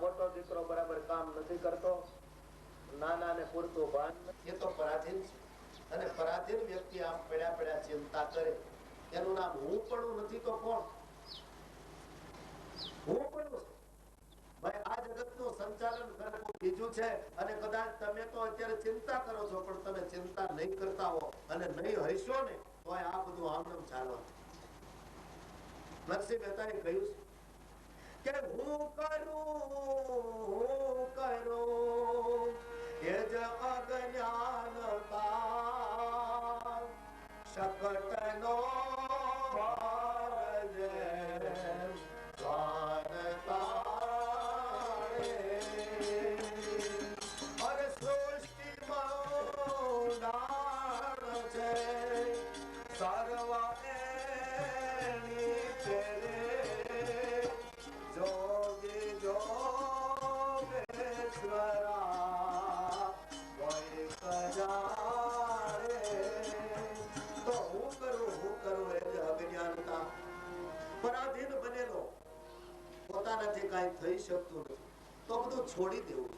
મોટો દીકરો બરાબર કામ નથી કરતો, નાના ને પૂરતું ભાન, એ તો પરાધીન છે. અને પરાધીન વ્યક્તિ આમ પડ્યા પડ્યા ચિંતા કરે, એનું નામ હું પણ નથી તો કોણ? હું પણ ભાઈ આ જગત નું સંચાલન કરવું બીજું છે. અને કદાચ તમે તો અત્યારે ચિંતા કરો છો, પણ તમે ચિંતા નહીં કરતા હો અને નહીં હશો ને તો આ બધું આમનામ ચાલવાનું. નરસિંહ મહેતાએ કહ્યું કે હું કરું એ જ અજ્ઞાનતા શકટનો પરાધીન બનેલો, પોતાનાથી કાંઈ થઈ શકતું નથી તો બધું છોડી દેવું.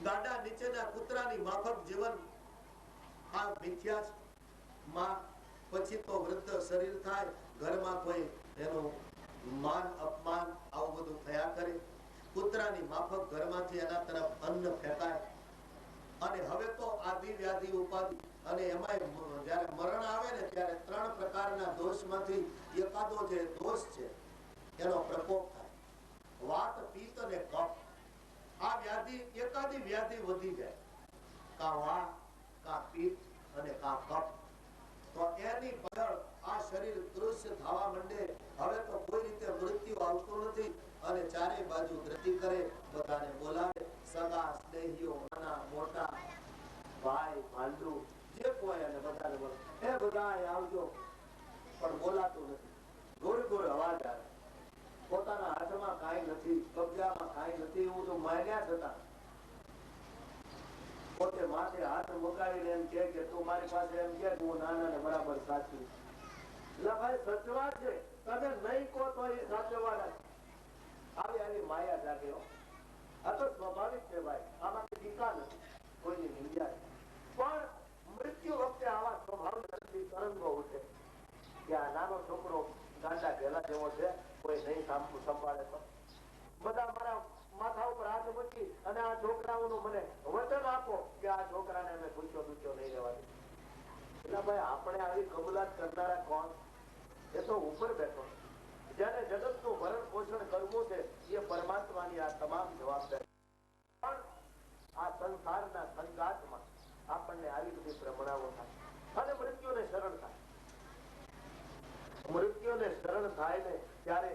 ગાડા નીચેના કૂતરાની માફક જીવન આ મિથ્યા છે. માં પછી તો વૃદ્ધ શરીર થાય, ઘરમાં કોઈ એનું માન અપમાન આવું બધું થયા કરે. કૂતરાની માફક ઘરમાંથી એના તરફ અન્ન ફેંકાય. અને હવે તો આદિ વ્યાધિ ઉપાધિ, અને એમાં જયારે મરણ આવે ને ત્યારે 3 પ્રકારના દોષમાંથી એકાદો જે દોષ છે એનો પ્રકોપ થાય. વાત, પિત્ત અને કફ. આ વ્યાધિ એકાદી વ્યાધિ વધી જાય, કા વા, કા પિત્ત અને કા કફ. તો એની બદલ આ શરીર દૃશ્ય થવા માંડે. હવે તો કોઈ રીતે મૃત્યુ આવતું નથી અને ચારે બાજુ ધ્રતિ કરે, બધાને બોલાવે, સગા સ્નેહીઓ, નાના મોટા, ભાઈ ભાંડુ જે કોઈ, અને બધાને બોલે, એ બધા આવજો, પણ બોલાતું નથી. દૂર દૂર અવાજ આવે. પોતાના હાથમાં કાંઈ નથી, કબજામાં કાંઈ નથી, એવું તો માન્યા છતાં પોતે માથે હાથ મુકાવીને એમ કે તું મારી પાસે એમ કે હું નાના ને બરાબર સાચું. એટલે ભાઈ સચવા છે, તમે નહીં કહો તો એ સાચવવાના. આવી આવી માયા જાગે. આ તો સ્વાભાવિક છે ભાઈ, આમાં ટીકા નથી, કોઈની નિંદા. પણ મૃત્યુ વખતે આવા સ્વાભાવિક તરંગો ઉઠે કે આ નાનો છોકરો ગાંડા ઘેલા જેવો છે, કોઈ નહીં સંભાળે તો બધા મારા માથા ઉપર હાથ મૂકી અને આ છોકરાઓનું મને વચન આપો કે આ છોકરાને અમે ભૂખ્યો દુખ્યો નહીં રહેવા દે. એટલે ભાઈ આપણે આવી કબૂલાત કરનારા કોણ? એ તો ઉપર બેઠો. જેને જગત નું ભરણ પોષણ કરવું છે એ પરમાત્માની આ તમામ જવાબદારી. પણ આ સંસારના સંઘાતમાં આપણને આવી બધી ભ્રમણાઓ થાય અને મૃત્યુને શરણ થાય. મૃત્યુને શરણ થાય ને ત્યારે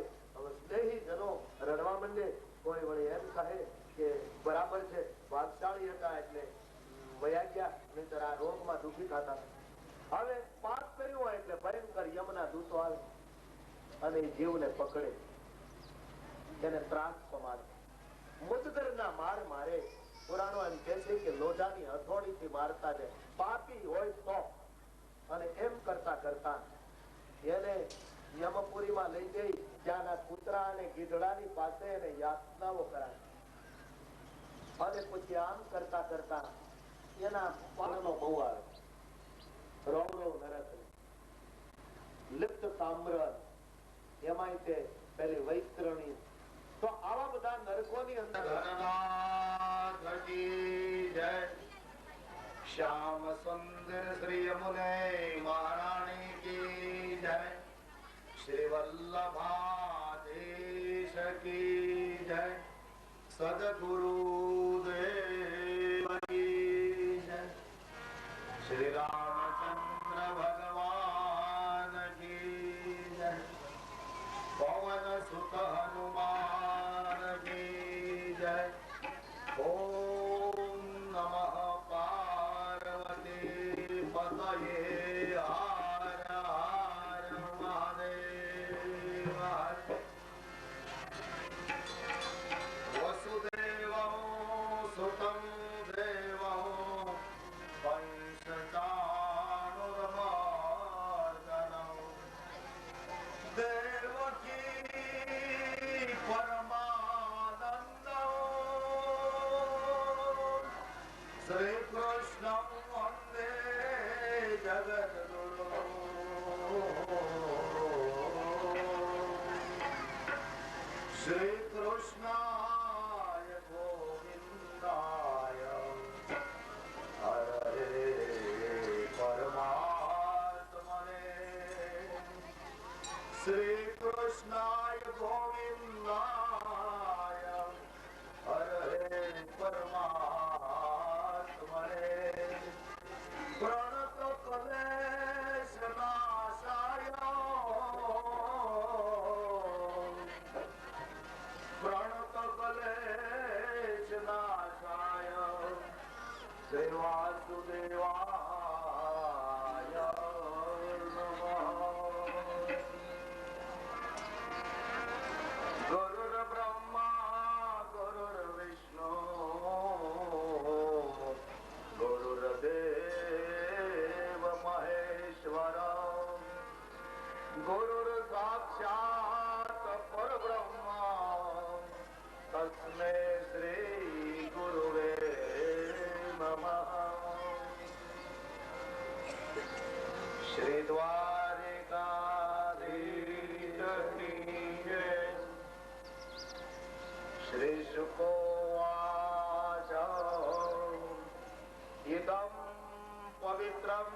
સ્નેહી જનો રડવા માંડે. કોઈ વળી એમ કહે કે બરાબર છે, ભાગશાળી હતા એટલે વયા ગયા, નહીતર આ રોગમાં દુઃખી થતા. હવે પાપ કર્યું હોય એટલે ભયંકર યમના દૂતો આવે અને જીવને પકડે, તેને ત્રાસ પમાડે, મુજગરના માર મારે. પુરાણો એમ કહે છે કે લોઢાની હથોડીથી મારતા જાય, પાપી હોય તો. અને એમ કરતા કરતા એને યમપુરીમાં લઈ જઈ ત્યાંના કૂતરા અને ગીધડાની પાસે એને યાતનાઓ કરાય. અને પછી આમ કરતા કરતા એના પાલનો બહુ આવે, રવ રવ નરક, લિપ્ત તામ્ર, એમાંય તે પેલી વૈતરણી. તો આવા બધા નરકોની અંદર શ્યામ સુંદર શ્રી યમુને મહારાણી કી જય, શ્રી વલ્લભાધીશ કી જય, સદગુરુ દેવ કી જય. શ્રી રામચંદ્ર ભગવાન કી જય, પવન સુત હનુમાન કી જય, ઓમ નમઃ પાર્વતી પતયે હર હર મહાદેવ. વસુદેવં સુતં દેવં પંચચાનુરમર્દનં દેવકી પરમાનંદં શ્રી કૃષ્ણ વંદે જગદ્ગુરુ. શ્રી કૃષ્ણાય ગોવિંદાય હરે પરમાત્મને. શ્રી કૃષ્ણાય ગોવિંદાય હરે પરમાત્મને. પ્રણત ક્લેશ નાશાય પ્रणत कलेश नाशाय श्री वासुदेवाय नमः. गुरुर्ब्रह्मा गुरुर्विष्णु गुरुर्देव महेश्वर गुरुर्साक्षात् परब्रह्म तस्मै श्री गुरुवे नमः. श्री द्वारिकाधीश की जय. श्री शुकोवाच इदं पवित्रं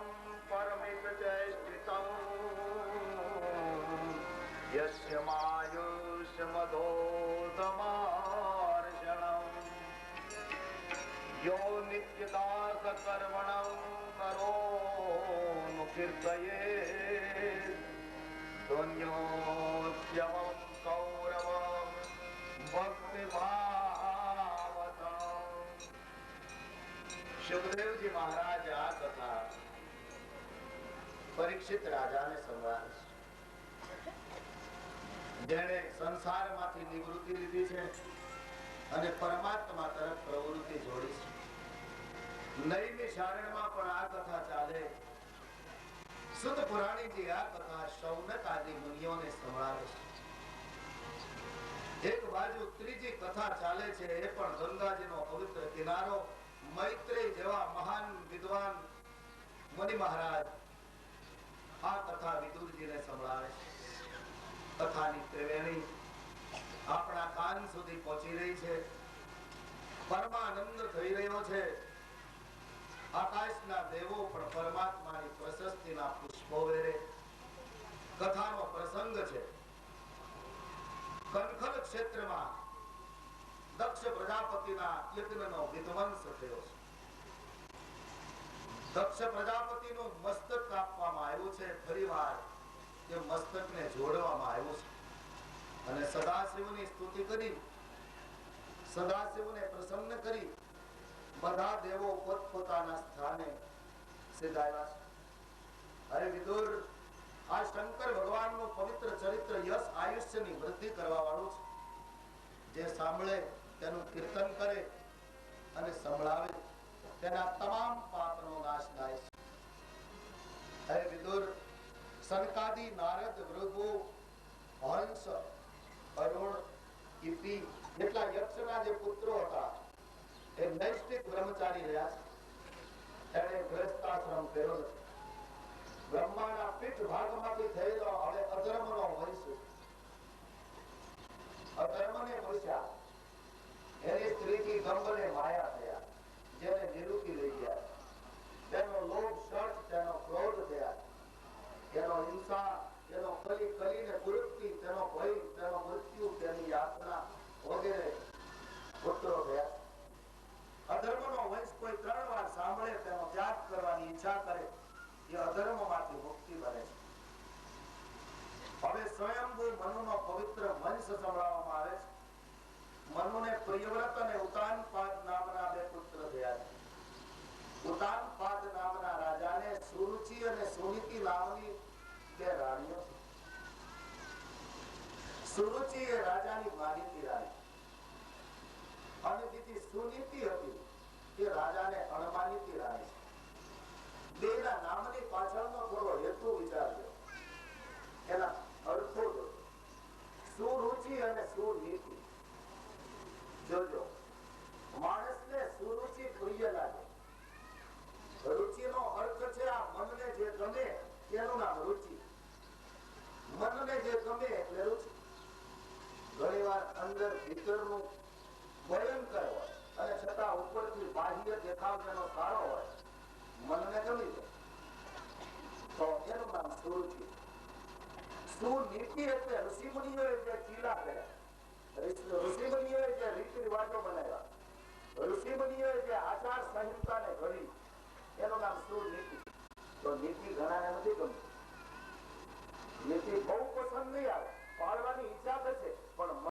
परमित चैष्टितं यस्य मायुष्यमधोदमार्जनम् यो नित्यदास कर्मणं करोनुकीर्तयेत् धन्योऽस्म्यहं कौरवं भक्तिभावतम्. સુખદેવજી મહારાજ આ કથા પરીક્ષિત રાજાને સંભળાવે છે, જેણે સંસારમાંથી નિવૃત્તિ લીધી છે અને પરમાત્મા તરફ પ્રવૃત્તિ જોડી છે. નૈમિષારણ્યમાં પણ આ કથા ચાલે. સુત પુરાણીજી આ કથા શૌનક આદિ મુનિઓને સંભળાવે છે. એક બાજુ ત્રીજી કથા ચાલે છે, એ પણ ગંગાજીનો પવિત્ર કિનારો મૈત્રેય જેવા મહાન વિદ્વાન મુનિ મહારાજ આ કથા વિદુરજીને સંભળાવે છે. કથાની ત્રિવેણી આપણા કાન સુધી પહોંચી રહી છે. પરમાનંદ થઈ રહ્યો છે. આકાશના દેવો પણ પરમાત્માની પ્રશસ્તિના પુષ્પો વેરે. કથાનો પ્રસંગ છે. કનખલ ક્ષેત્રમાં દક્ષ પ્રજાપતિના યજ્ઞનો વિધ્વંસ થયો છે. દક્ષ પ્રજાપતિનું મસ્તક કાપવામાં આવ્યું છે. ફરીવાર તે મસ્તકને જોડવામાં આવ્યું છે અને સદાશિવની સ્તુતિ કરી, સદાશિવને પ્રસન્ન કરી બધા દેવો પોતપોતાના સ્થાને સિધાયા છે. અરે વિદુર, આ શંકર ભગવાનનું પવિત્ર ચરિત્ર યશ આયુષ્યની વૃદ્ધિ કરવા વાળું છે. જે સાંભળે તેનું કીર્તન કરે અને સંભળાવે તેના તમામ પાપનો નાશ થાય છે. હે વિદુર, સનકાદી, નારદ, ભૃગુ, હંસ, અરુણ, ઇતિ જેટલા યક્ષના જે પુત્રો હતા એ નૈષ્ઠિક બ્રહ્મચારી રહ્યા છે. તેણે ગ્રસ્તાશ્રમ કર્યો નથી. બ્રહ્માના પીઠ ભાગમાંથી થયેલો હવે અધર્મનો વંશ છે. અધર્મને મૂછ્યા. એની સ્ત્રીથી ગંભને માયા થયા, જેને નિરૂપી લઈ ગયા. તેનો લોભ, શર્ટ, તેનો ક્રોધ થયા, તેનો હિંસા, તેનો કલીને કુરુક્તિ, તેનો ભય, તેનો મૃત્યુ, તેની યાતના વગેરે પુત્રો થયા. અધર્મનો વંશ કોઈ 3 વાર સાંભળે તેનો ત્યાગ કરવાની ઈચ્છા કરે એ અધર્મમાંથી મુક્તિ બને છે. હવે સ્વયંભૂ મનુનો પવિત્ર વંશ સંભળાવવામાં આવે છે. મનુને પ્રિયવ્રત અને ઉતાનપાદ નામના બે પુત્ર થયા છે. ઉતાનપાદ નામના રાજાને સુરુચિ અને સુનીતિ નામની બે રાણીઓ છે. સુરુચિ એ રાજાની માનીતી રાણી અને બીજી સુનીતિ હતી તે રાજાને અણમાનીતી રાણી છે. બેના નામની પાછળનો થોડો હેતુ વિચારજો, એના અર્થો જો. સુરુચિ અને સુનીતિ. જોજો, માણસને સુરુચિ પ્રિય લાગે. રુચિનો અર્થ છે આ મનને જે ગમે તેનું નામ રુચિ. મનને જે ગમે એટલે રુચિ. ઘણી વાર અંદર ભીતરનું ભયંકર હોય અને છતાં ઉપરથી બાહ્ય દેખાવ જેનો સારો હોય, મનને ગમી જાય તો એનું નામ સુરુચિ. સુનીતિ એટલે ઋષિમુનિઓએ જે ચીલા કર્યા, ઋષિમુનિઓએ જે રીતિ રિવાજો બનાવ્યા, ઋષિમુનિઓએ જે આચાર સંહિતાને ઘડી, એનું નામ સુનીતિ. તો નીતિ ઘણાને નથી ગમતી. નીતિ બહુ પસંદ નહીં આવે, પાળવાની ઈચ્છા થશે પણ